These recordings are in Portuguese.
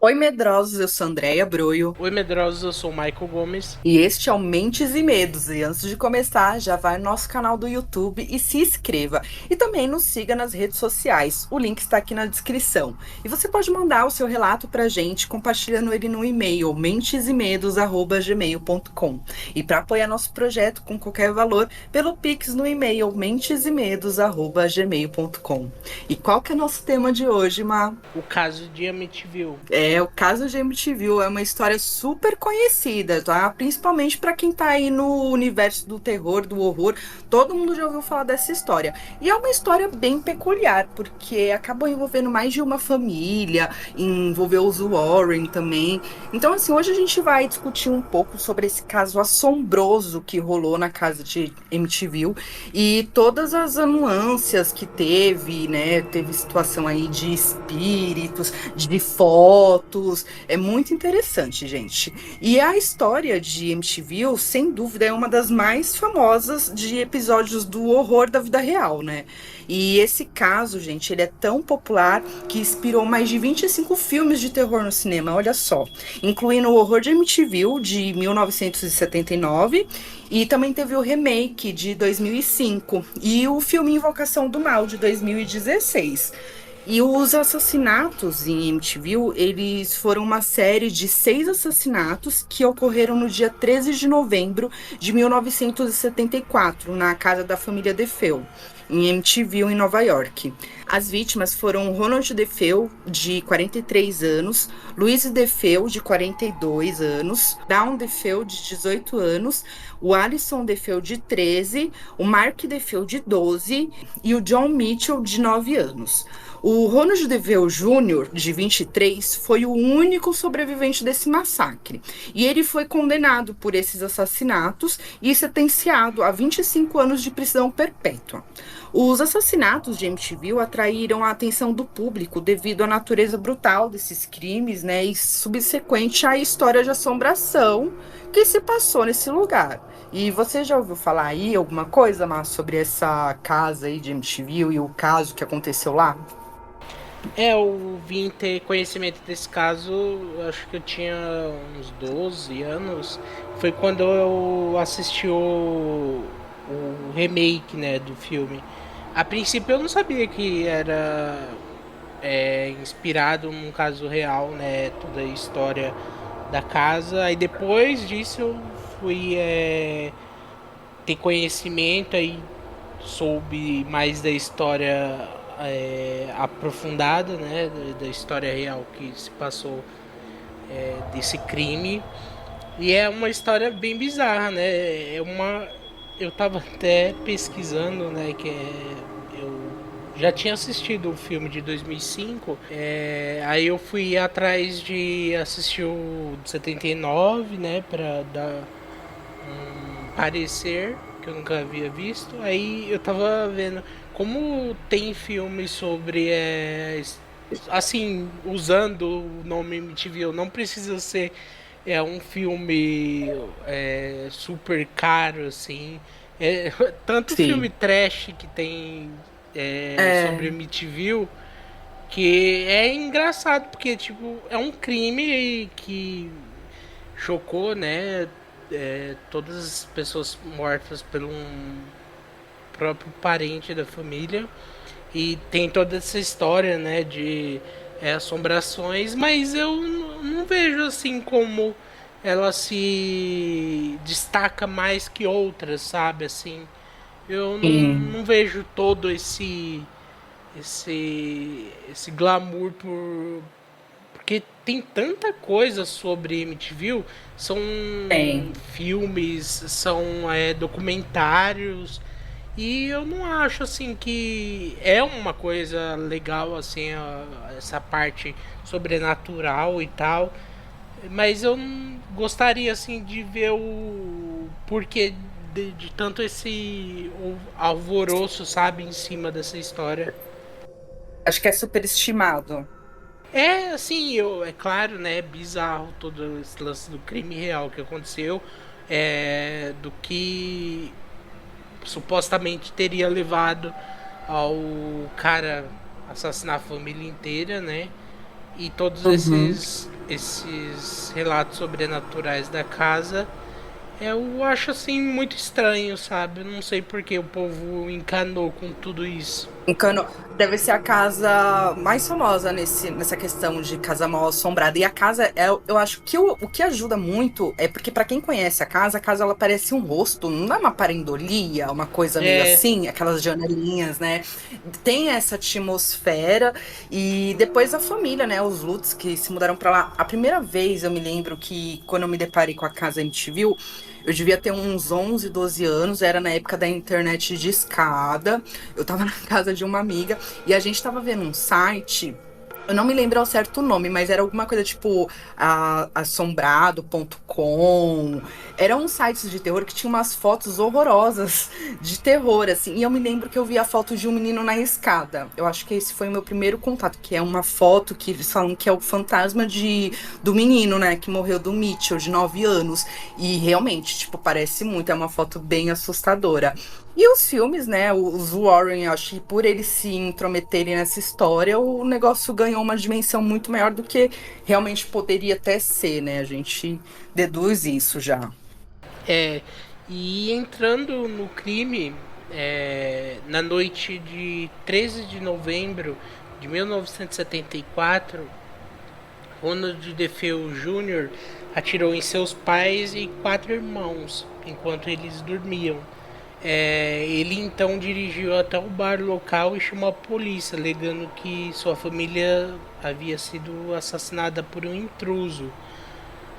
Oi, medrosos, eu sou Andréia Broio Oi, medrosos, eu sou o Michael Gomes. e este é o Mentes e Medos. E antes de começar, já vai no nosso canal do YouTube e se inscreva. E também nos siga nas redes sociais. O link está aqui na descrição. E você pode mandar o seu relato para a gente, compartilhando ele no e-mail mentesemedos@gmail.com. E para apoiar nosso projeto com qualquer valor, pelo Pix no e-mail mentesemedos@gmail.com. E qual que é o nosso tema de hoje, Má? O caso de Amityville. É, o caso de MTV é uma história super conhecida, tá? Principalmente para quem tá aí no universo do terror, do horror, todo mundo já ouviu falar dessa história. E é uma história bem peculiar, porque acabou envolvendo mais de uma família, envolveu os Warren também. Então, assim, hoje a gente vai discutir um pouco sobre esse caso assombroso que rolou na casa de MTV e todas as nuances que teve, né? Teve situação aí de espíritos, de fotos. É muito interessante, gente. E a história de MTV, sem dúvida, é uma das mais famosas de episódios do horror da vida real, né? E esse caso, gente, ele é tão popular que inspirou mais de 25 filmes de terror no cinema, olha só. Incluindo o Horror de MTV, de 1979, e também teve o remake de 2005 e o filme Invocação do Mal de 2016. E os assassinatos em MTV, eles foram uma série de 6 assassinatos que ocorreram no dia 13 de novembro de 1974, na casa da família DeFeo, em MTV, em Nova York. As vítimas foram Ronald DeFeo, de 43 anos, Louise DeFeo, de 42 anos, Dawn DeFeo, de 18 anos, o Alisson DeFeo, de 13, o Mark DeFeo, de 12 e o John Mitchell, de 9 anos. O Ronald DeVeo Jr., de 23, foi o único sobrevivente desse massacre. E ele foi condenado por esses assassinatos e sentenciado a 25 anos de prisão perpétua. Os assassinatos de MTV atraíram a atenção do público devido à natureza brutal desses crimes, né, e subsequente à história de assombração que se passou nesse lugar. E você já ouviu falar aí alguma coisa mais sobre essa casa aí de MTV e o caso que aconteceu lá? Eu vim ter conhecimento desse caso, acho que eu tinha uns 12 anos. Foi quando eu assisti o remake, né, do filme. A princípio eu não sabia que era inspirado num caso real, né, toda a história da casa. Aí depois disso eu fui ter conhecimento, aí soube mais da história aprofundada, né, da história real que se passou desse crime. E é uma história bem bizarra, né? Eu tava até pesquisando, né, eu já tinha assistido o filme de 2005, aí eu fui atrás de assistir o de 79, né, para dar um parecer que eu nunca havia visto. Aí eu tava vendo como tem filmes sobre assim, usando o nome MTV, não precisa ser um filme super caro assim. Tanto filme Sim. trash que tem sobre É, MTV, que é engraçado porque tipo é um crime que chocou, né, todas as pessoas mortas por um próprio parente da família. E tem toda essa história, né, de assombrações, mas eu não vejo assim como ela se destaca mais que outras, sabe, assim. Eu sim. não vejo todo esse glamour porque tem tanta coisa sobre MTV, são Tem. filmes, são documentários, e eu não acho assim que é uma coisa legal assim essa parte sobrenatural e tal, mas eu gostaria assim de ver o porquê de tanto esse alvoroço, sabe, em cima dessa história. Acho que é superestimado. É, assim, é claro, né? Bizarro todo esse lance do crime real que aconteceu, do que supostamente teria levado ao cara assassinar a família inteira, né? E todos Uhum. esses relatos sobrenaturais da casa, eu acho assim muito estranho, sabe? Eu não sei porque o povo encanou com tudo isso. Deve ser a casa mais famosa nessa questão de casa mal assombrada. E a casa, eu acho que o que ajuda muito é porque, pra quem conhece a casa ela parece um rosto, não é uma pareidolia, uma coisa meio É, assim, aquelas janelinhas, né? Tem essa atmosfera. E depois a família, né? Os Lutz que se mudaram pra lá. A primeira vez eu me lembro que, quando eu me deparei com a casa MTV, eu devia ter uns 11, 12 anos, era na época da internet de escada. Eu tava na casa de uma amiga e a gente tava vendo um site. Eu não me lembro ao certo o nome, mas era alguma coisa tipo assombrado.com. Eram uns sites de terror que tinham umas fotos horrorosas de terror, assim. E eu me lembro que eu vi a foto de um menino na escada. Eu acho que esse foi o meu primeiro contato, que é uma foto que eles falam que é o fantasma do menino, né? Que morreu do Mitchell, de 9 anos. E realmente, tipo, parece muito. É uma foto bem assustadora. E os filmes, né? Os Warren, eu acho que por eles se intrometerem nessa história, o negócio ganhou uma dimensão muito maior do que realmente poderia até ser, né? A gente deduz isso já. é. E entrando no crime, na noite de 13 de novembro de 1974, Ronald DeFeo Jr. atirou em seus pais e 4 irmãos enquanto eles dormiam. Ele então dirigiu até o bar local e chamou a polícia, alegando que sua família havia sido assassinada por um intruso.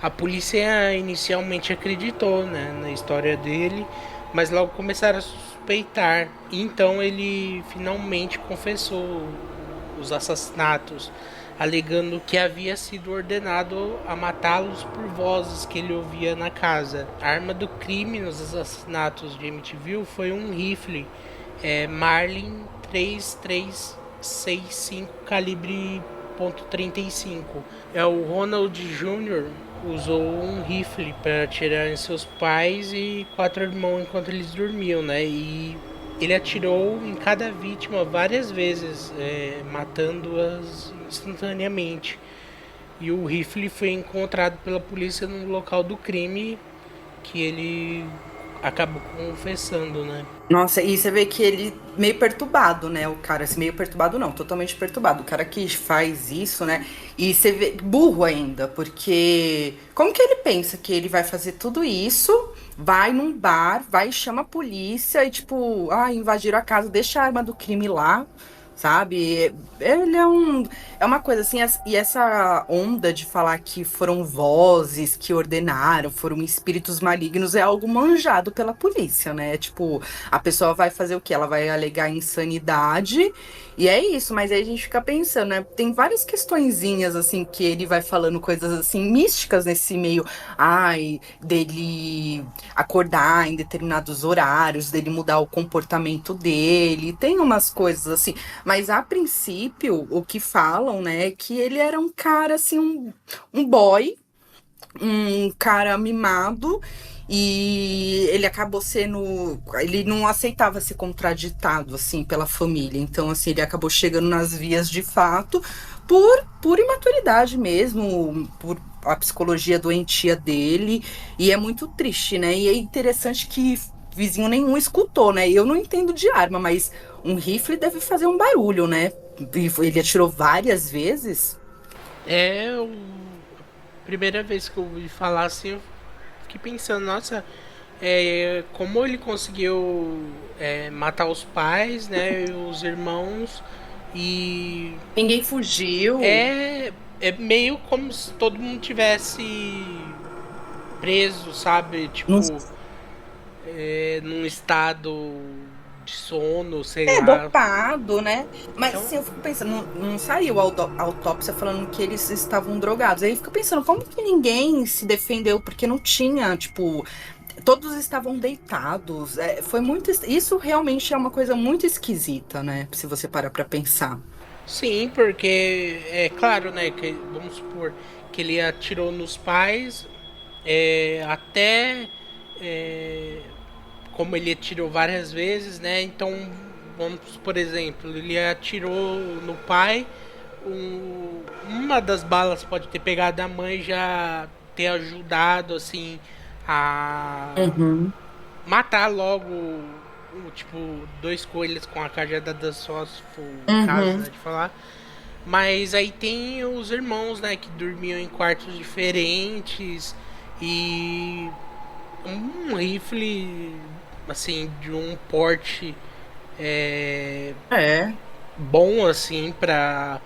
A polícia inicialmente acreditou, né, na história dele, mas logo começaram a suspeitar. Então ele finalmente confessou os assassinatos, alegando que havia sido ordenado a matá-los por vozes que ele ouvia na casa. A arma do crime nos assassinatos de Amityville foi um rifle Marlin 3365 calibre .35. O Ronald Jr. usou um rifle para atirar em seus pais e 4 irmãos enquanto eles dormiam, né? E ele atirou em cada vítima várias vezes, matando-as instantaneamente. E o rifle foi encontrado pela polícia no local do crime, que ele acabou confessando, né? Nossa, e você vê que ele meio perturbado, né? O cara, assim, meio perturbado não, totalmente perturbado. O cara que faz isso, né? E você vê burro ainda, porque como que ele pensa que ele vai fazer tudo isso? Vai num bar, vai e chama a polícia e tipo, invadiram a casa, deixa a arma do crime lá, sabe? Ele é uma coisa assim, e essa onda de falar que foram vozes que ordenaram, foram espíritos malignos, é algo manjado pela polícia, né? Tipo, a pessoa vai fazer o quê? Ela vai alegar insanidade, e é isso, mas aí a gente fica pensando, né? Tem várias questõezinhas, assim, que ele vai falando coisas, assim, místicas nesse meio, dele acordar em determinados horários, dele mudar o comportamento dele, tem umas coisas assim, mas a princípio, o que falam, né, é que ele era um cara, assim, um boy, um cara mimado, e ele acabou sendo. Ele não aceitava ser contraditado, assim, pela família. Então, assim, ele acabou chegando nas vias de fato por imaturidade mesmo, por a psicologia doentia dele. E é muito triste, né? E é interessante que vizinho nenhum escutou, né? Eu não entendo de arma, mas um rifle deve fazer um barulho, né? E ele atirou várias vezes. É a primeira vez que eu ouvi falar assim, eu fiquei pensando, nossa, como ele conseguiu matar os pais, né, e os irmãos, e Ninguém fugiu. é meio como se todo mundo tivesse preso, sabe, Não tipo, num estado de sono, sei É lá. dopado, né? Mas Então, assim, eu fico pensando, não saiu a autópsia falando que eles estavam drogados. Aí eu fico pensando, como que ninguém se defendeu? Porque não tinha, tipo, todos estavam deitados. Foi muito. Isso realmente é uma coisa muito esquisita, né? Se você parar pra pensar. sim, porque é claro, né, que vamos supor que ele atirou nos pais, até é, como ele atirou várias vezes, né? Então, vamos por exemplo, ele atirou no pai, uma das balas pode ter pegado a mãe, já ter ajudado assim a Uhum. matar logo tipo dois coelhos com a cajadada só, se for o caso, Uhum. né, de falar. Mas aí tem os irmãos, né, que dormiam em quartos diferentes e um rifle assim de um porte é, É. bom assim pra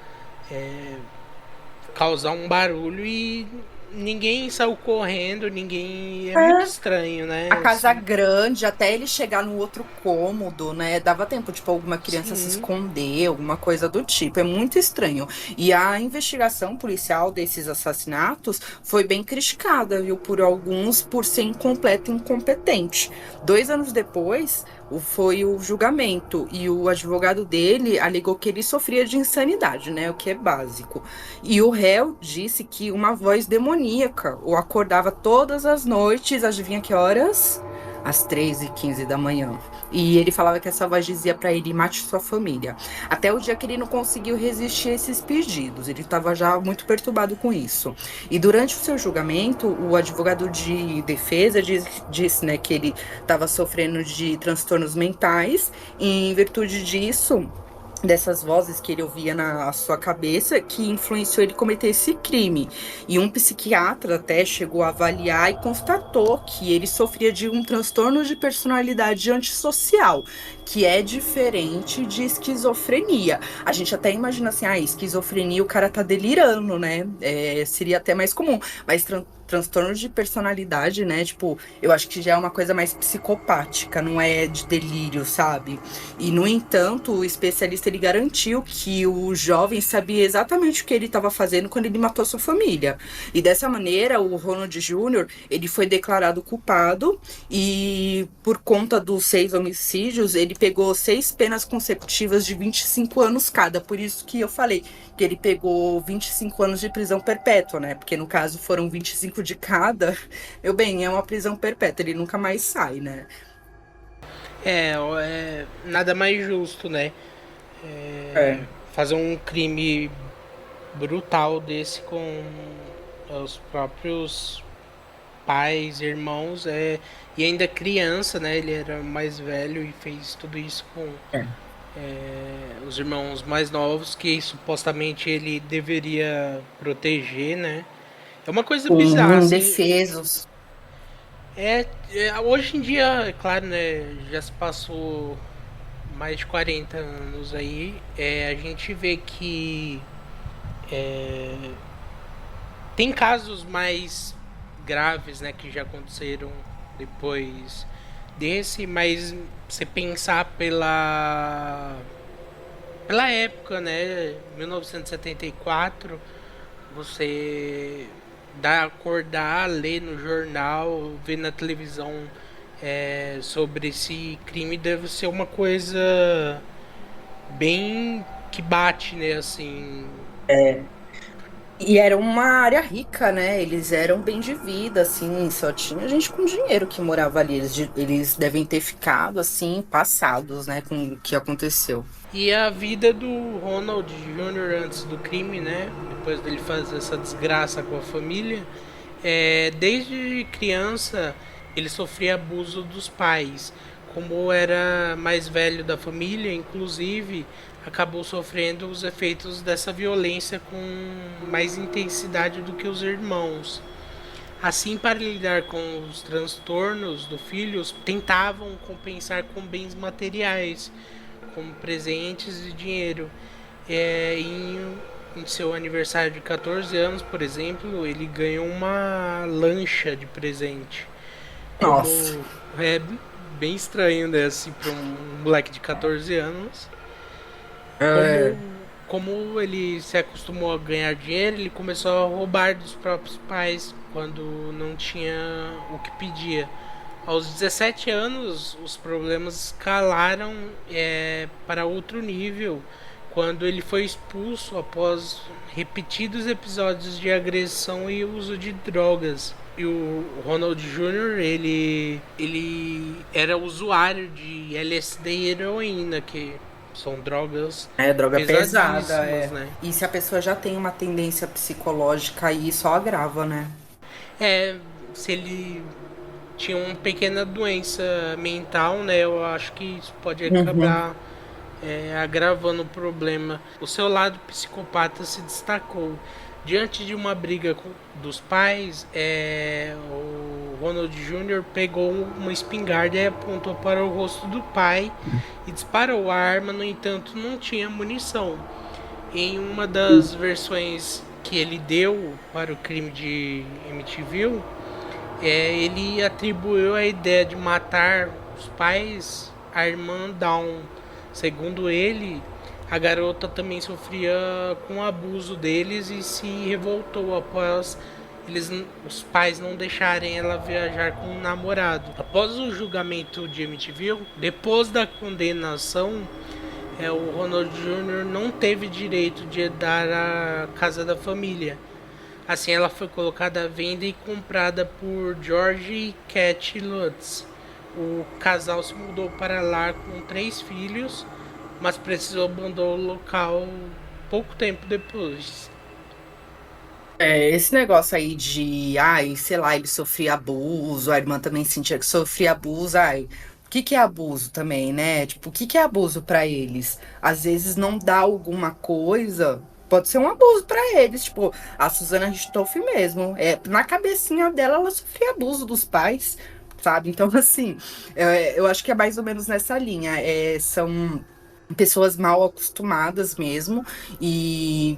causar um barulho e ninguém saiu correndo, ninguém. É muito É. estranho, A né? casa Assim, grande, até ele chegar no outro cômodo, né? Dava tempo, tipo, alguma criança se sim. esconder, alguma coisa do tipo. É muito estranho. E a investigação policial desses assassinatos foi bem criticada, viu, por alguns por ser incompleta e incompetente. 2 anos depois, foi o julgamento e o advogado dele alegou que ele sofria de insanidade, né? O que é básico. E o réu disse que uma voz demoníaca o acordava todas as noites, adivinha que horas? Às 3h15 da manhã. E ele falava que essa voz dizia para ele: mate sua família. Até o dia que ele não conseguiu resistir a esses pedidos. Ele estava já muito perturbado com isso. E durante o seu julgamento, o advogado de defesa disse, né, que ele estava sofrendo de transtornos mentais. E em virtude disso, dessas vozes que ele ouvia na sua cabeça, que influenciou ele cometer esse crime. E um psiquiatra até chegou a avaliar e constatou que ele sofria de um transtorno de personalidade antissocial, que é diferente de esquizofrenia. A gente até imagina assim, esquizofrenia, o cara tá delirando, né? Seria até mais comum, mas transtorno de personalidade, né? Tipo, eu acho que já é uma coisa mais psicopática, não é de delírio, sabe? E, no entanto, o especialista ele garantiu que o jovem sabia exatamente o que ele estava fazendo quando ele matou sua família. E dessa maneira, o Ronald Jr. ele foi declarado culpado e, por conta dos 6 homicídios, ele pegou 6 penas consecutivas de 25 anos cada. Por isso que eu falei que ele pegou 25 anos de prisão perpétua, né? Porque no caso foram 25 de cada. Meu bem, é uma prisão perpétua, ele nunca mais sai, né? É nada mais justo, né? É. Fazer um crime brutal desse com os próprios pais, irmãos, e ainda criança, né? Ele era mais velho e fez tudo isso com É. os irmãos mais novos que supostamente ele deveria proteger, né? É uma coisa bizarra, assim. Indefesos. Hoje em dia, é claro, né? Já se passou mais de 40 anos aí. A gente vê que tem casos mais graves, né? Que já aconteceram depois desse, mas você pensar pela época, né? 1974, você acordar, ler no jornal, ver na televisão sobre esse crime deve ser uma coisa bem que bate, né? Assim, E era uma área rica, né? Eles eram bem de vida, assim, só tinha gente com dinheiro que morava ali. Eles devem ter ficado, assim, passados, né, com o que aconteceu. e a vida do Ronald Jr. antes do crime, né? Depois dele fazer essa desgraça com a família, desde criança ele sofria abuso dos pais. Como era mais velho da família, inclusive, acabou sofrendo os efeitos dessa violência com mais intensidade do que os irmãos. Assim, para lidar com os transtornos do filho, tentavam compensar com bens materiais, como presentes e dinheiro. Em seu aniversário de 14 anos, por exemplo, ele ganhou uma lancha de presente. Nossa. Como é bem estranho, né, assim, para um moleque de 14 anos. É. Como ele se acostumou a ganhar dinheiro, ele começou a roubar dos próprios pais quando não tinha o que pedia. Aos 17 anos, os problemas escalaram para outro nível quando ele foi expulso após repetidos episódios de agressão e uso de drogas. E o Ronald Jr. ele era usuário de LSD e heroína, que São drogas É droga pesada, pesadíssimas, é. né? E se a pessoa já tem uma tendência psicológica aí, só agrava, né? É, se ele tinha uma pequena doença mental, né? Eu acho que isso pode Uhum. acabar agravando o problema. O seu lado psicopata se destacou. Diante de uma briga dos pais, o Ronald Jr. pegou uma espingarda e apontou para o rosto do pai e disparou a arma, no entanto, não tinha munição. Em uma das versões que ele deu para o crime de Amityville, ele atribuiu a ideia de matar os pais à irmã Dawn. Segundo ele, a garota também sofria com o abuso deles e se revoltou após os pais não deixarem ela viajar com o namorado. Após o julgamento de Amityville, depois da condenação, o Ronald Jr. não teve direito de herdar a casa da família. Assim, ela foi colocada à venda e comprada por George e Cat Lutz. O casal se mudou para lá com 3 filhos, mas precisou abandonar o local pouco tempo depois. É, esse negócio aí de, ai, sei lá, ele sofria abuso, a irmã também sentia que sofria abuso, ai, o que que é abuso também, né? Tipo, o que que é abuso pra eles? Às vezes não dá alguma coisa, pode ser um abuso pra eles, tipo, a Susana Richthofen mesmo, na cabecinha dela ela sofria abuso dos pais, sabe? Então, assim, eu acho que é mais ou menos nessa linha, são pessoas mal acostumadas mesmo, e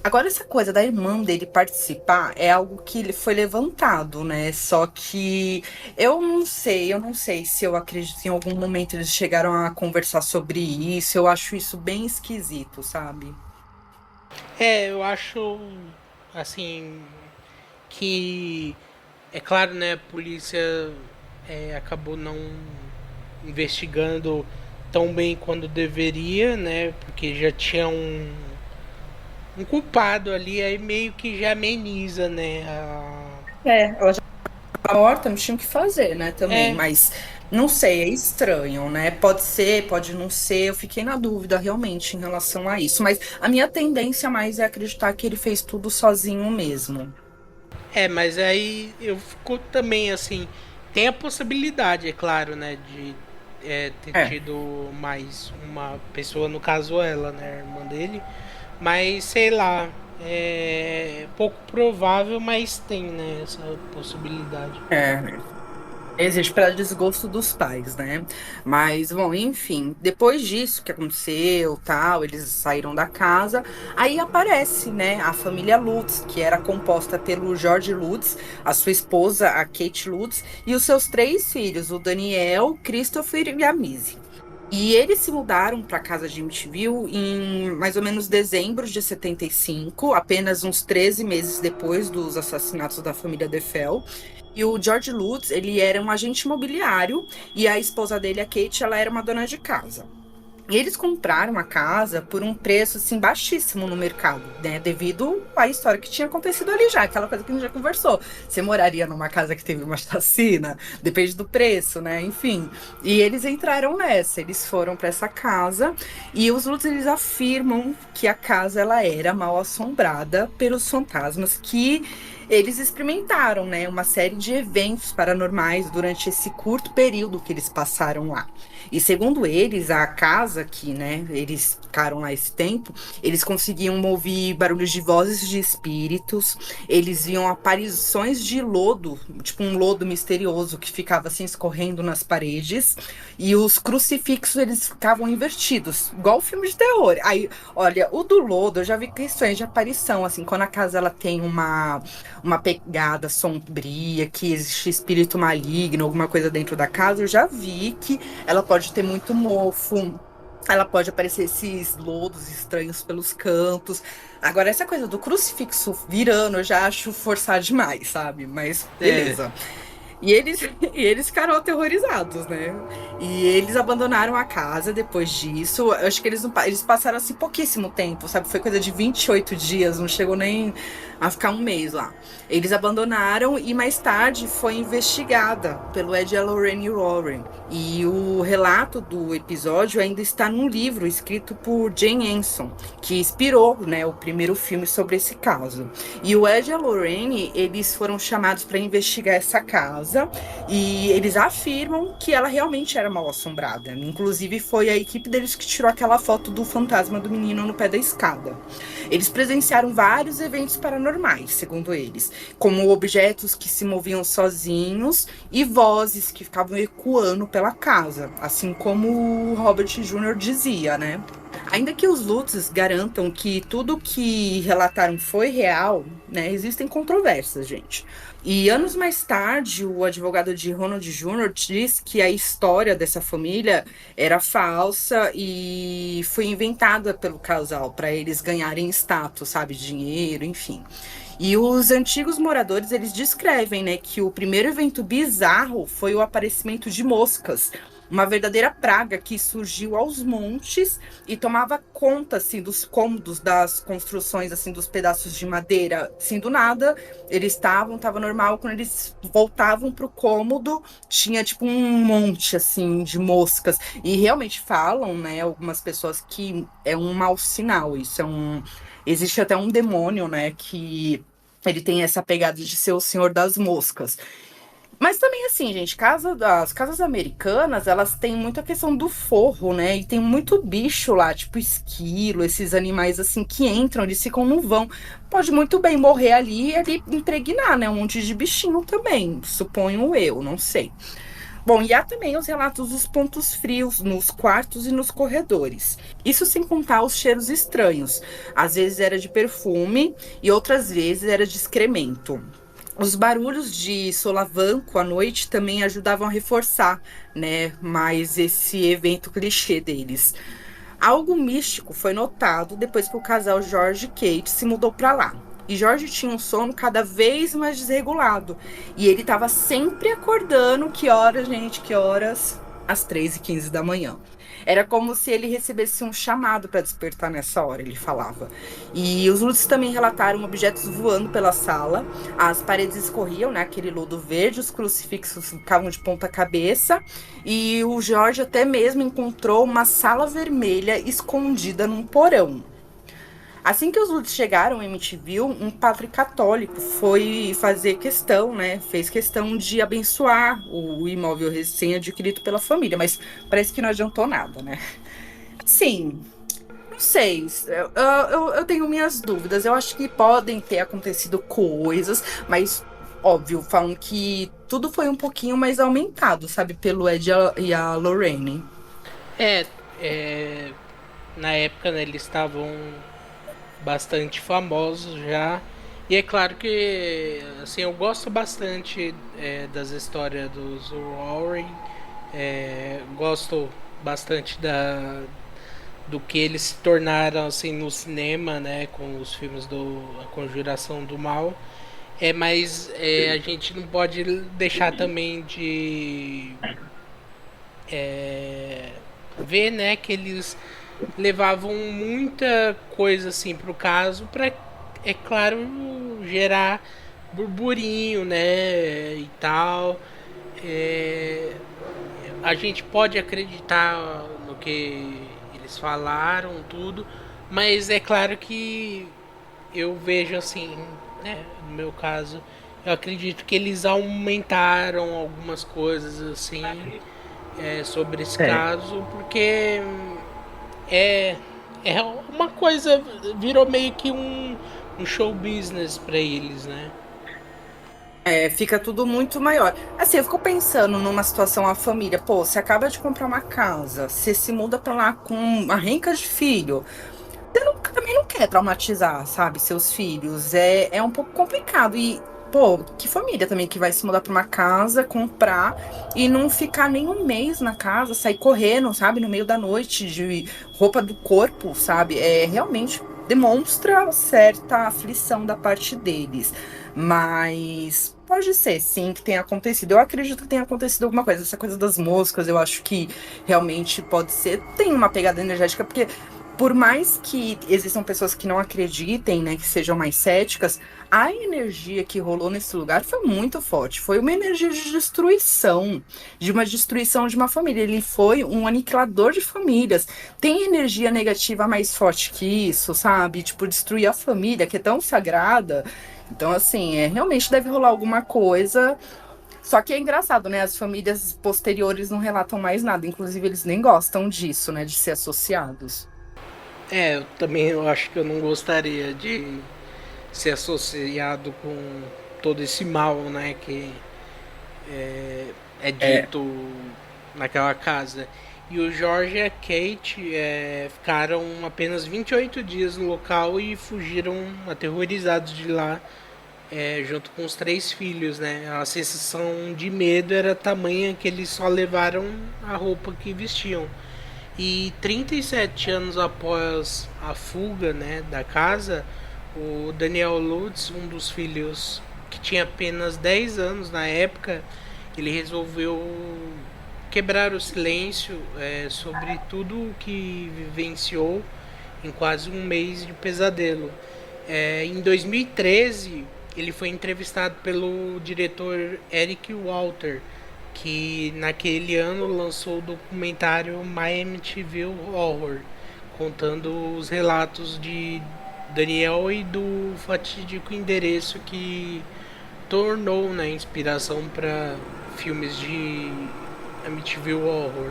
agora, essa coisa da irmã dele participar é algo que ele foi levantado, né? Só que eu não sei se eu acredito que em algum momento eles chegaram a conversar sobre isso. Eu acho isso bem esquisito, sabe? Eu acho assim que é claro, né, a polícia acabou não investigando tão bem quanto deveria, né, porque já tinha um culpado ali, aí meio que já ameniza, né, Ela já tá morta, não tinha o que fazer, né, também, é, mas não sei, é estranho, né? Pode ser, pode não ser, eu fiquei na dúvida realmente em relação a isso, mas a minha tendência mais é acreditar que ele fez tudo sozinho mesmo. mas aí eu fico também assim, tem a possibilidade, é claro, né, de ter É. tido mais uma pessoa, no caso ela, né, a irmã dele, mas sei lá, é pouco provável, mas tem, né, essa possibilidade. É, existe para desgosto dos pais, né? Mas, bom, enfim, depois disso que aconteceu, tal, eles saíram da casa, aí aparece, né, a família Lutz, que era composta pelo George Lutz, a sua esposa, a Kate Lutz, e os seus 3 filhos, o Daniel, Christopher e a Missy. E eles se mudaram para a casa de Amityville em mais ou menos dezembro de 75, apenas uns 13 meses depois dos assassinatos da família DeFeo. E o George Lutz, ele era um agente imobiliário e a esposa dele, a Kate, ela era uma dona de casa. E eles compraram a casa por um preço assim baixíssimo no mercado, né? Devido à história que tinha acontecido ali já, aquela coisa que a gente já conversou. Você moraria numa casa que teve uma chacina? Depende do preço, né? Enfim. E eles entraram nessa, eles foram para essa casa e os Lutz eles afirmam que a casa ela era mal assombrada pelos fantasmas que eles experimentaram, né, uma série de eventos paranormais durante esse curto período que eles passaram lá. E segundo eles, a casa que, né, eles ficaram lá esse tempo, eles conseguiam ouvir barulhos de vozes de espíritos, eles viam aparições de lodo, tipo um lodo misterioso que ficava assim escorrendo nas paredes, e os crucifixos eles ficavam invertidos, igual filme de terror. Aí, olha, o do lodo, eu já vi questões de aparição, assim, quando a casa ela tem uma pegada sombria, que existe espírito maligno, alguma coisa dentro da casa, eu já vi que ela pode ter muito mofo, ela pode aparecer esses lodos estranhos pelos cantos. Agora, essa coisa do crucifixo virando, eu já acho forçar demais, sabe? Mas É, beleza. E eles ficaram aterrorizados, né? E eles abandonaram a casa depois disso. Eu acho que eles passaram assim pouquíssimo tempo, sabe? Foi coisa de 28 dias, não chegou nem a ficar um mês lá. Eles abandonaram e mais tarde foi investigada pelo Ed e a Lorraine Warren. E o relato do episódio ainda está num livro escrito por Jane Anson, que inspirou, né, o primeiro filme sobre esse caso. E o Ed e a Lorraine, eles foram chamados para investigar essa casa e eles afirmam que ela realmente era mal assombrada. Inclusive foi a equipe deles que tirou aquela foto do fantasma do menino no pé da escada. Eles presenciaram vários eventos paranormais, segundo eles, como objetos que se moviam sozinhos e vozes que ficavam ecoando pela casa, assim como o Robert Jr. dizia, né? Ainda que os Lutz garantam que tudo que relataram foi real, né, existem controvérsias, gente. E anos mais tarde, o advogado de Ronald Jr. diz que a história dessa família era falsa e foi inventada pelo casal para eles ganharem status, sabe, dinheiro, enfim. E os antigos moradores, eles descrevem, né, que o primeiro evento bizarro foi o aparecimento de moscas, uma verdadeira praga que surgiu aos montes e tomava conta, assim, dos cômodos das construções, assim, dos pedaços de madeira, assim, do nada. Eles tava normal, quando eles voltavam pro cômodo, tinha, tipo, um monte, assim, de moscas. E realmente falam, né, algumas pessoas que é um mau sinal, isso é um... Existe até um demônio, né, que ele tem essa pegada de ser o senhor das moscas. Mas também, assim, gente, as casas americanas, elas têm muita questão do forro, né? E tem muito bicho lá, tipo esquilo, esses animais, assim, que entram, eles ficam no vão. Pode muito bem morrer ali e ali impregnar, né? Um monte de bichinho também, suponho eu, não sei. Bom, e há também os relatos dos pontos frios nos quartos e nos corredores. Isso sem contar os cheiros estranhos. Às vezes era de perfume e outras vezes era de excremento. Os barulhos de solavanco à noite também ajudavam a reforçar, né, mais esse evento clichê deles. Algo místico foi notado depois que o casal George e Kate se mudou para lá. E George tinha um sono cada vez mais desregulado. E ele estava sempre acordando. Que horas, gente? Que horas? Às 3h15 da manhã. Era como se ele recebesse um chamado para despertar nessa hora, ele falava. E os Lutz também relataram objetos voando pela sala. As paredes escorriam, né? Aquele lodo verde, os crucifixos ficavam de ponta cabeça. E o George até mesmo encontrou uma sala vermelha escondida num porão. Assim que os Lutz chegaram em MTV, um padre católico foi fazer questão, né? Fez questão de abençoar o imóvel recém-adquirido pela família, mas parece que não adiantou nada, né? Sim, não sei. Eu tenho minhas dúvidas. Eu acho que podem ter acontecido coisas, mas óbvio, falam que tudo foi um pouquinho mais aumentado, sabe, pelo Ed e a Lorraine. É, é, na época, né, eles estavam bastante famosos já. E é claro que assim, eu gosto bastante das histórias dos Warren. Gosto bastante do que eles se tornaram assim no cinema, né, com os filmes do A Conjuração do Mal. Mas a gente não pode deixar também de ver, né, que eles levavam muita coisa assim pro caso para, é claro, gerar burburinho, né, e tal. É, a gente pode acreditar no que eles falaram, tudo, mas é claro que eu vejo assim, né, no meu caso, eu acredito que eles aumentaram algumas coisas assim sobre esse É, caso, porque é, é uma coisa, virou meio que um show business pra eles, né? Fica tudo muito maior. Assim, eu fico pensando numa situação, a família, pô, você acaba de comprar uma casa, você se muda pra lá com uma renca de filho. Você também não quer traumatizar, sabe, seus filhos. É um pouco complicado. E, pô, que família também que vai se mudar pra uma casa, comprar e não ficar nem um mês na casa, sair correndo, sabe, no meio da noite, de roupa do corpo, sabe? É realmente demonstra certa aflição da parte deles. Mas pode ser, sim, que tenha acontecido. Eu acredito que tenha acontecido alguma coisa. Essa coisa das moscas, eu acho que realmente pode ser. Tem uma pegada energética, porque por mais que existam pessoas que não acreditem, né, que sejam mais céticas, a energia que rolou nesse lugar foi muito forte. Foi uma energia de uma destruição de uma família. Ele foi um aniquilador de famílias. Tem energia negativa mais forte que isso, sabe? Tipo, destruir a família, que é tão sagrada. Então, assim, realmente deve rolar alguma coisa. Só que é engraçado, né? As famílias posteriores não relatam mais nada. Inclusive, eles nem gostam disso, né? De ser associados. Eu também eu acho que eu não gostaria de ser associado com todo esse mal, né, que é É. dito naquela casa. E o Jorge e a Kate ficaram apenas 28 dias no local e fugiram aterrorizados de lá, junto com os 3 filhos, né? A sensação de medo era tamanha que eles só levaram a roupa que vestiam. E 37 anos após a fuga, né, da casa, o Daniel Lutz, um dos filhos que tinha apenas 10 anos na época, ele resolveu quebrar o silêncio sobre tudo o que vivenciou em quase um mês de pesadelo. Em 2013, ele foi entrevistado pelo diretor Eric Walter, que naquele ano lançou o documentário My MTV Horror, contando os relatos de Daniel e do fatídico endereço que tornou, né, inspiração para filmes de MTV Horror.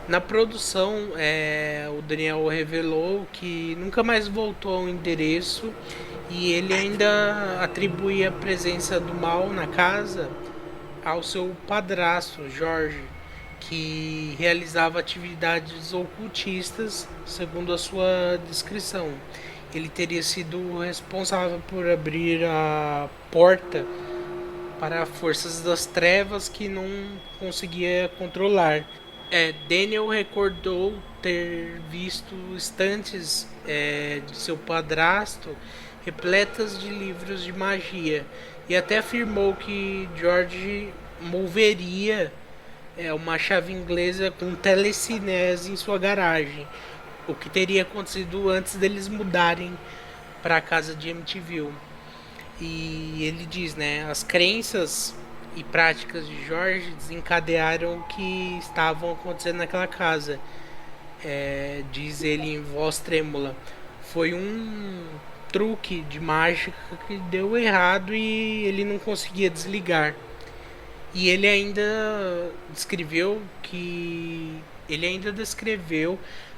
Na produção, o Daniel revelou que nunca mais voltou ao endereço e ele ainda atribui a presença do mal na casa ao seu padrasto, Jorge, que realizava atividades ocultistas, segundo a sua descrição. Ele teria sido responsável por abrir a porta para forças das trevas que não conseguia controlar. Daniel recordou ter visto estantes de seu padrasto repletas de livros de magia e até afirmou que George moveria uma chave inglesa com telecinese em sua garagem, o que teria acontecido antes deles mudarem para a casa de MTV. E ele diz, né, as crenças e práticas de Jorge desencadearam o que estavam acontecendo naquela casa. Diz ele em voz trêmula, foi um truque de mágica que deu errado e ele não conseguia desligar. E ele ainda descreveu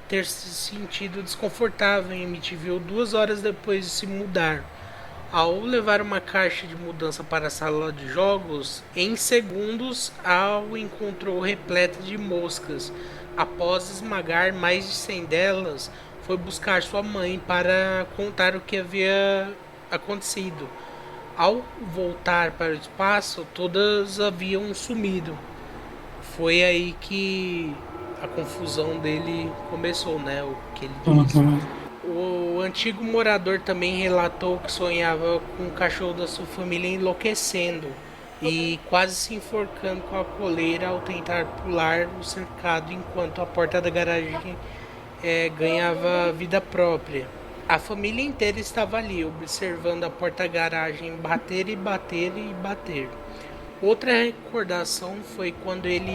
ter se sentido desconfortável em MTV 2 horas depois de se mudar. Ao levar uma caixa de mudança para a sala de jogos, em segundos Al encontrou repleta de moscas. Após esmagar mais de 100 delas, foi buscar sua mãe para contar o que havia acontecido. Ao voltar para o espaço, todas haviam sumido. Foi aí que a confusão dele começou, né? O que ele diz. Uhum. O antigo morador também relatou que sonhava com o cachorro da sua família enlouquecendo e quase se enforcando com a coleira ao tentar pular o cercado enquanto a porta da garagem ganhava vida própria. A família inteira estava ali, observando a porta-garagem bater e bater e bater. Outra recordação foi quando ele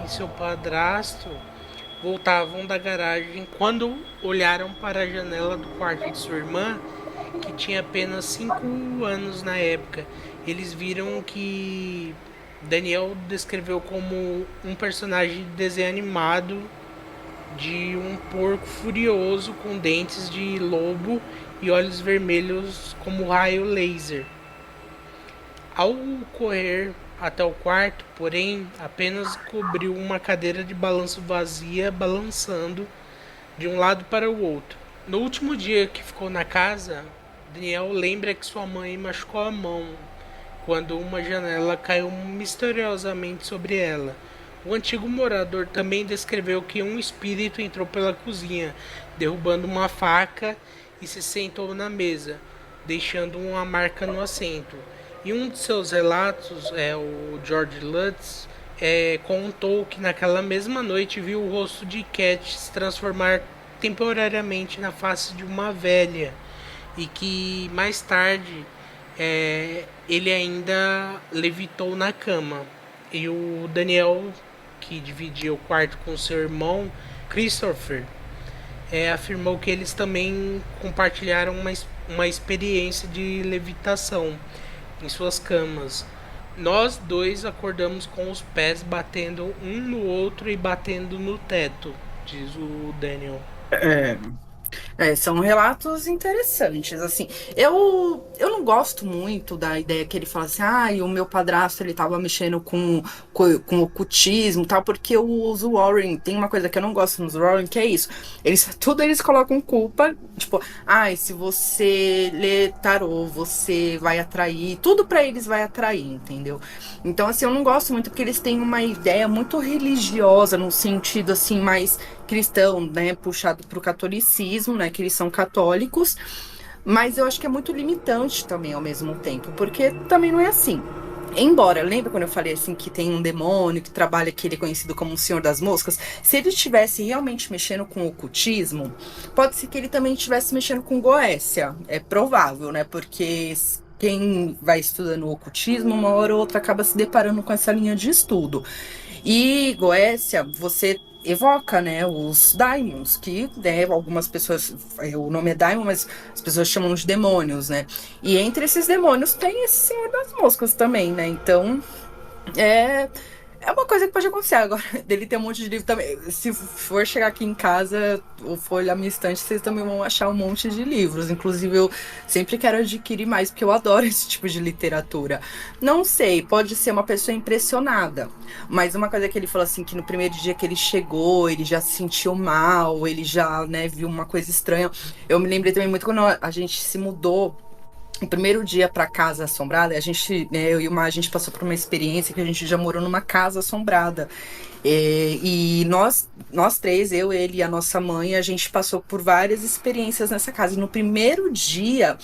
e seu padrasto voltavam da garagem quando olharam para a janela do quarto de sua irmã, que tinha apenas 5 anos na época. Eles viram que Daniel descreveu como um personagem de desenho animado de um porco furioso com dentes de lobo e olhos vermelhos como raio laser. Ao correr até o quarto, porém, apenas cobriu uma cadeira de balanço vazia balançando de um lado para o outro. No último dia que ficou na casa, Daniel lembra que sua mãe machucou a mão quando uma janela caiu misteriosamente sobre ela. O antigo morador também descreveu que um espírito entrou pela cozinha, derrubando uma faca e se sentou na mesa, deixando uma marca no assento. Em um de seus relatos, o George Lutz contou que naquela mesma noite viu o rosto de Cat se transformar temporariamente na face de uma velha e que mais tarde ele ainda levitou na cama. E o Daniel, que dividia o quarto com seu irmão Christopher, afirmou que eles também compartilharam uma experiência de levitação em suas camas. Nós dois acordamos com os pés batendo um no outro e batendo no teto, diz o Daniel. É, são relatos interessantes, assim. Eu não gosto muito da ideia que ele fala assim, e o meu padrasto, ele tava mexendo com ocultismo e tal, porque os Warren, tem uma coisa que eu não gosto nos Warren, que é isso. Tudo eles colocam culpa, tipo, se você lê tarô, você vai atrair, tudo pra eles vai atrair, entendeu? Então, assim, eu não gosto muito porque eles têm uma ideia muito religiosa, no sentido, assim, mais cristão, né, puxado pro catolicismo, né, que eles são católicos, mas eu acho que é muito limitante também ao mesmo tempo, porque também não é assim. Embora, lembra quando eu falei assim que tem um demônio que trabalha, que ele é conhecido como o Senhor das Moscas? Se ele estivesse realmente mexendo com o ocultismo, pode ser que ele também estivesse mexendo com Goécia. É provável, né? Porque quem vai estudando o ocultismo, uma hora ou outra acaba se deparando com essa linha de estudo. E Goécia, você evoca, né, os daimons, que, né, algumas pessoas, o nome é daimon, mas as pessoas chamam de demônios, né? E entre esses demônios tem esse Senhor das Moscas também, né? Então, é, é uma coisa que pode acontecer. Agora, dele ter um monte de livro também. Se for chegar aqui em casa ou for olhar minha estante, vocês também vão achar um monte de livros. Inclusive, eu sempre quero adquirir mais, porque eu adoro esse tipo de literatura. Não sei, pode ser uma pessoa impressionada. Mas uma coisa que ele falou assim, que no primeiro dia que ele chegou, ele já se sentiu mal, ele já, né, viu uma coisa estranha. Eu me lembrei também muito quando a gente se mudou o primeiro dia para casa assombrada, a gente, né, eu e o Mar, a gente passou por uma experiência que a gente já morou numa casa assombrada. E nós três, eu, ele e a nossa mãe, a gente passou por várias experiências nessa casa. E no primeiro dia,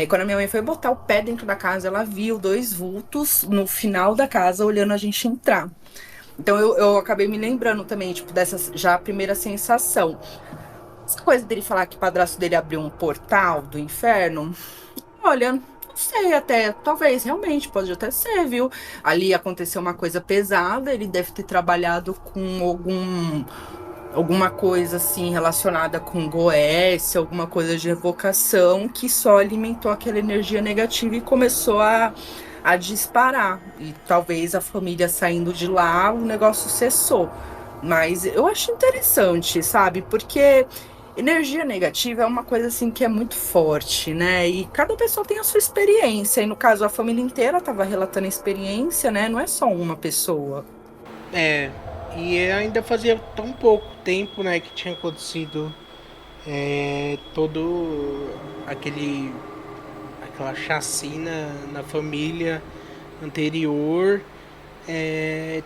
quando a minha mãe foi botar o pé dentro da casa, ela viu dois vultos no final da casa olhando a gente entrar. Então eu acabei me lembrando também, tipo, dessa já primeira sensação. Essa coisa dele falar que o padrasto dele abriu um portal do inferno. Olha, não sei até, talvez realmente pode até ser, viu? Ali aconteceu uma coisa pesada, ele deve ter trabalhado com alguma coisa assim relacionada com Goécia, alguma coisa de evocação que só alimentou aquela energia negativa e começou a disparar. E talvez a família saindo de lá, o negócio cessou. Mas eu acho interessante, sabe? Porque energia negativa é uma coisa assim que é muito forte, né? E cada pessoa tem a sua experiência. E no caso, a família inteira estava relatando a experiência, né? Não é só uma pessoa. É, e ainda fazia tão pouco tempo, né, que tinha acontecido todo aquele aquela chacina na família anterior.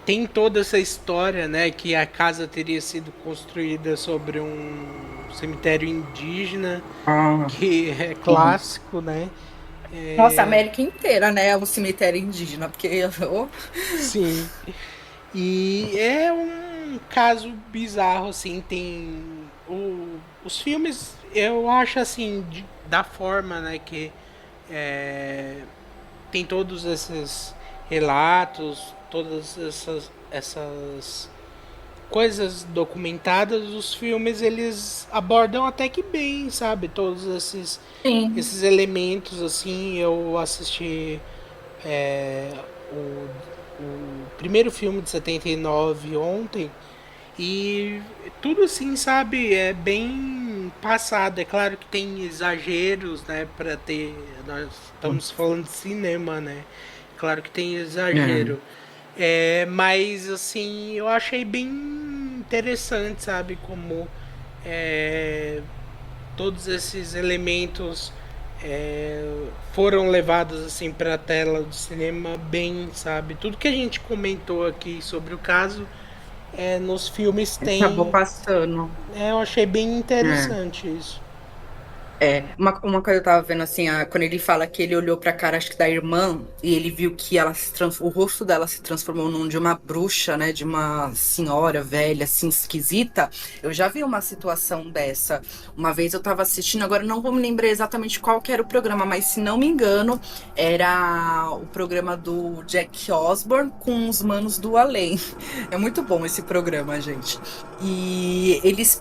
Tem toda essa história, né, que a casa teria sido construída sobre um cemitério indígena, Ah, que é sim. clássico, né? Nossa, a É, América inteira, né? É um cemitério indígena, porque sim. E é um caso bizarro, assim, tem os filmes, eu acho assim, da forma, né, que é, tem todos esses relatos, todas essas coisas documentadas, os filmes eles abordam até que bem, sabe? Todos sim. esses elementos, assim, eu assisti é, o, o primeiro filme de 79 ontem e tudo assim, sabe, é bem passado. É claro que tem exageros, né, para ter, nós estamos falando de cinema, né? Claro que tem É. exagero. Mas assim, eu achei bem interessante, sabe, como é, todos esses elementos foram levados assim para a tela do cinema bem, sabe? Tudo que a gente comentou aqui sobre o caso nos filmes Acabou tem. passando. Eu achei bem É. interessante isso. Uma coisa eu tava vendo assim, quando ele fala que ele olhou pra cara, acho que da irmã, e ele viu que o rosto dela se transformou num de uma bruxa, né? De uma senhora velha, assim, esquisita. Eu já vi uma situação dessa. Uma vez eu tava assistindo, agora eu não vou me lembrar exatamente qual que era o programa, mas se não me engano, era o programa do Jack Osborne com os manos do além. É muito bom esse programa, gente. E eles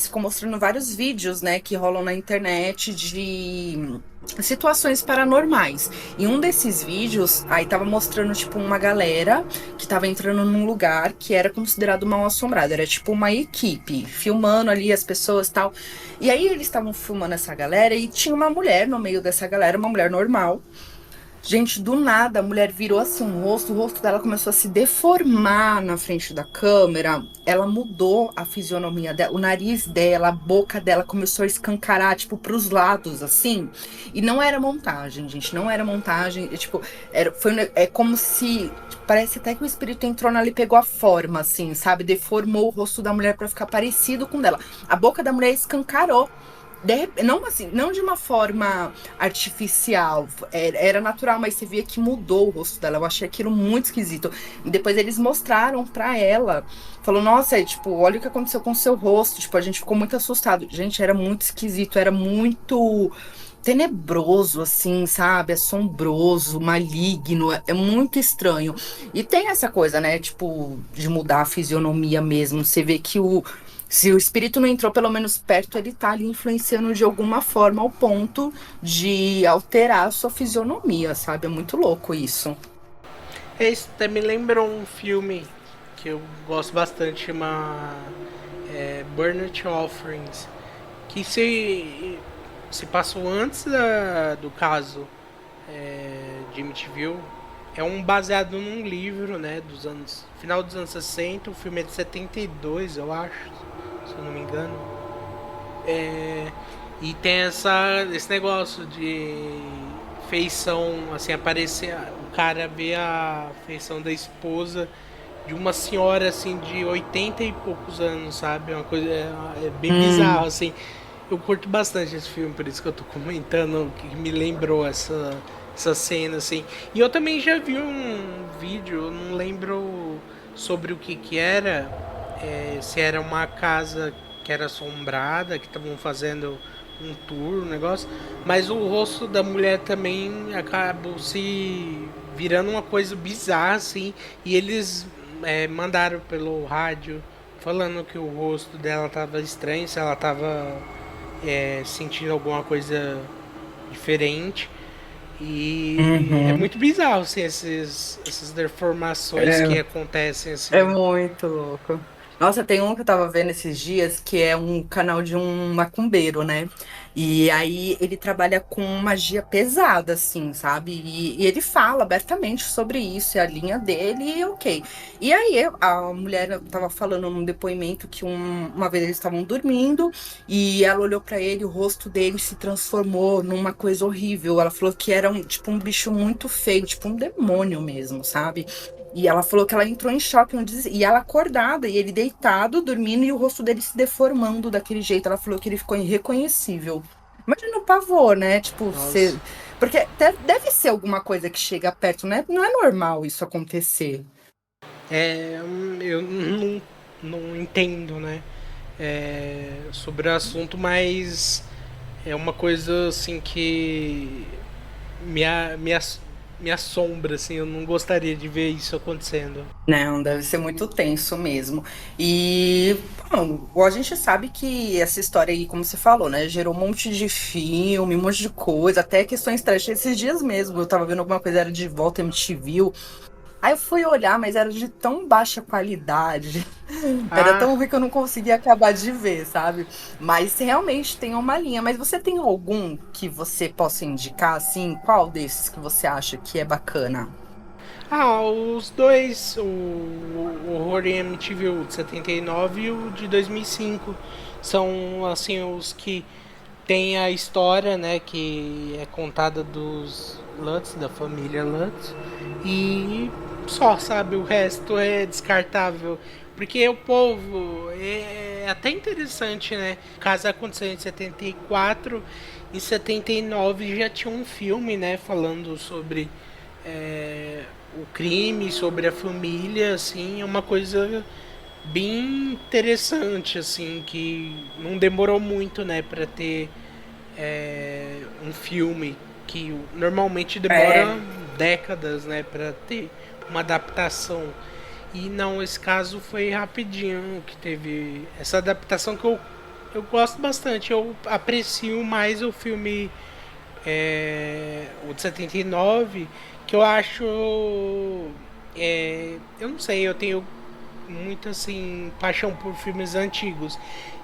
ficam mostrando vários vídeos, né, que rolam na internet de situações paranormais. E um desses vídeos, aí tava mostrando, tipo, uma galera que tava entrando num lugar que era considerado mal assombrado. Era tipo uma equipe, filmando ali as pessoas e tal. E aí eles estavam filmando essa galera e tinha uma mulher no meio dessa galera, uma mulher normal. Gente, do nada, a mulher virou assim o rosto dela começou a se deformar na frente da câmera. Ela mudou a fisionomia dela, o nariz dela, a boca dela começou a escancarar, tipo, pros lados, assim. E não era montagem, gente, não era montagem. Tipo, é como se. Parece até que o espírito entrou nela e pegou a forma, assim, sabe? Deformou o rosto da mulher pra ficar parecido com o dela. A boca da mulher escancarou. Não assim, não de uma forma artificial, era natural, mas você via que mudou o rosto dela. Eu achei aquilo muito esquisito. E depois eles mostraram pra ela, falou: nossa, tipo, olha o que aconteceu com o seu rosto. Tipo, a gente ficou muito assustado. Gente, era muito esquisito, era muito tenebroso, assim, sabe? Assombroso, maligno, é muito estranho. E tem essa coisa, né? Tipo, de mudar a fisionomia mesmo. Você vê que se o espírito não entrou pelo menos perto, ele tá ali influenciando de alguma forma ao ponto de alterar a sua fisionomia, sabe? É muito louco isso. Isso até me lembrou um filme que eu gosto bastante, chama Burnt Offerings, que se passou antes do caso de Amityville. É um baseado num livro, né, dos anos final dos anos 60. O filme é de 72, eu acho, se eu não me engano. E tem esse negócio de feição, assim, aparecer, o cara vê a feição da esposa de uma senhora, assim, de 80 e poucos anos, sabe? É uma coisa, bem bizarro, assim. Eu curto bastante esse filme, por isso que eu tô comentando, que me lembrou essa cena, assim. E eu também já vi um vídeo, eu não lembro sobre o que era, se era uma casa que era assombrada, que estavam fazendo um tour, um negócio, mas o rosto da mulher também acabou se virando uma coisa bizarra, assim, e eles mandaram pelo rádio falando que o rosto dela tava estranho, se ela tava sentindo alguma coisa diferente. E é Uhum. muito bizarro, assim, essas deformações que É, acontecem, é assim. muito louco. Nossa, tem um que eu tava vendo esses dias que é um canal de um macumbeiro, né? E aí ele trabalha com magia pesada, assim, sabe? E ele fala abertamente sobre isso, é a linha dele, e ok. E aí a mulher tava falando num depoimento que uma vez eles estavam dormindo e ela olhou pra ele, o rosto dele se transformou numa coisa horrível. Ela falou que era tipo um bicho muito feio, tipo um demônio mesmo, sabe? E ela falou que ela entrou em choque e ela acordada, e ele deitado, dormindo, e o rosto dele se deformando daquele jeito. Ela falou que ele ficou irreconhecível. Imagina o pavor, né? Tipo, Nossa. você. Porque deve ser alguma coisa que chega perto, né? Não é normal isso acontecer. Eu não entendo, né? Sobre o assunto, mas é uma coisa assim que me, a- me, ass- me assombra, assim, eu não gostaria de ver isso acontecendo. Não, deve ser muito tenso mesmo. E, bom, a gente sabe que essa história aí, como você falou, né, gerou um monte de filme, um monte de coisa, até questões trash. Esses dias mesmo, eu tava vendo alguma coisa, era de Volta MTV. Aí eu fui olhar, mas era de tão baixa qualidade, era Ah, tão ruim que eu não conseguia acabar de ver, sabe? Mas realmente tem uma linha. Mas você tem algum que você possa indicar, assim? Qual desses que você acha que é bacana? os dois, o Horror em MTV, o de 79 e o de 2005, são assim os que tem a história, né, que é contada dos Lutz, da família Lutz, e só, sabe, o resto é descartável, porque o povo é até interessante, né? O caso aconteceu em 74, em 79 já tinha um filme, né? Falando sobre o crime, sobre a família, assim, é uma coisa bem interessante, assim, que não demorou muito, né, para ter um filme que normalmente É, demora décadas, né, para ter uma adaptação. E não, esse caso foi rapidinho que teve essa adaptação que eu gosto bastante. Eu aprecio mais o filme, o de 79, que eu acho. Eu não sei, eu tenho muita assim paixão por filmes antigos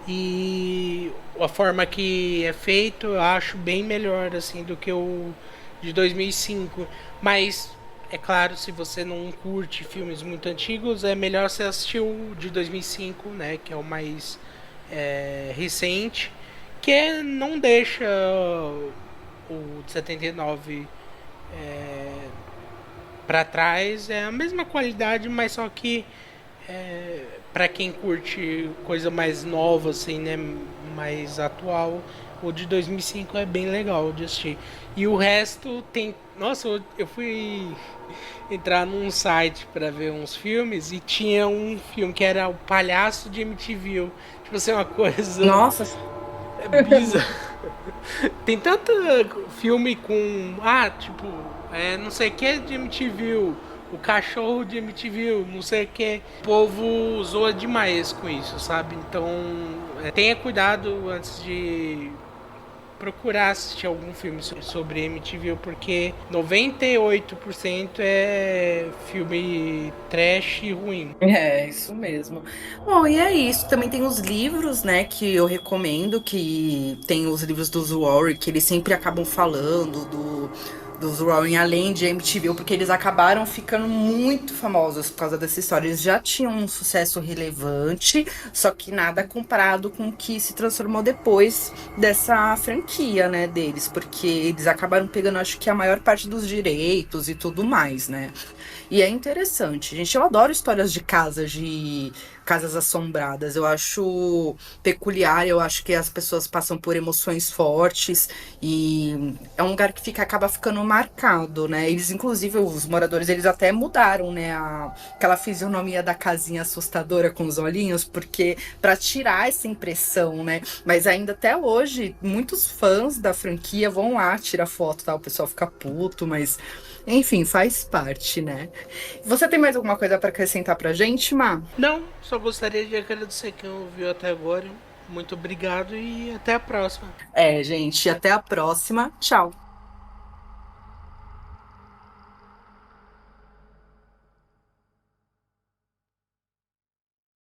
e a forma que é feito eu acho bem melhor assim do que o de 2005, mas é claro, se você não curte filmes muito antigos é melhor você assistir o de 2005, né, que é o mais recente, que não deixa o de 79 para trás, é a mesma qualidade, mas só que para quem curte coisa mais nova, assim, né? Mais atual, o de 2005 é bem legal de assistir. E o resto tem. Nossa, eu fui entrar num site para ver uns filmes e tinha um filme que era o Palhaço de MTV. Tipo assim, uma coisa nossa, bizarra. Tem tanto filme com. Ah, tipo, não sei o que de MTV, o cachorro de MTV, não sei o que. O povo zoa demais com isso, sabe? Então, tenha cuidado antes de procurar assistir algum filme sobre MTV, porque 98% é filme trash e ruim. é isso mesmo. Bom, e é isso. Também tem os livros, né, que eu recomendo, que tem os livros dos Warwick, que eles sempre acabam falando dos Warren além de MTV, porque eles acabaram ficando muito famosos por causa dessa história. Eles já tinham um sucesso relevante, só que nada comparado com o que se transformou depois dessa franquia, né, deles, porque eles acabaram pegando, acho que a maior parte dos direitos e tudo mais, né? E é interessante, gente. Eu adoro histórias de casas assombradas. Eu acho peculiar, eu acho que as pessoas passam por emoções fortes e é um lugar que acaba ficando marcado, né? Eles, inclusive, os moradores, eles até mudaram, né, aquela fisionomia da casinha assustadora com os olhinhos, porque para tirar essa impressão, né? Mas ainda até hoje, muitos fãs da franquia vão lá tirar foto, tá? O pessoal fica puto, mas enfim, faz parte, né? Você tem mais alguma coisa para acrescentar pra gente, Má? Não, só gostaria de agradecer quem ouviu até agora. Muito obrigado e até a próxima. É, gente, até a próxima. Tchau.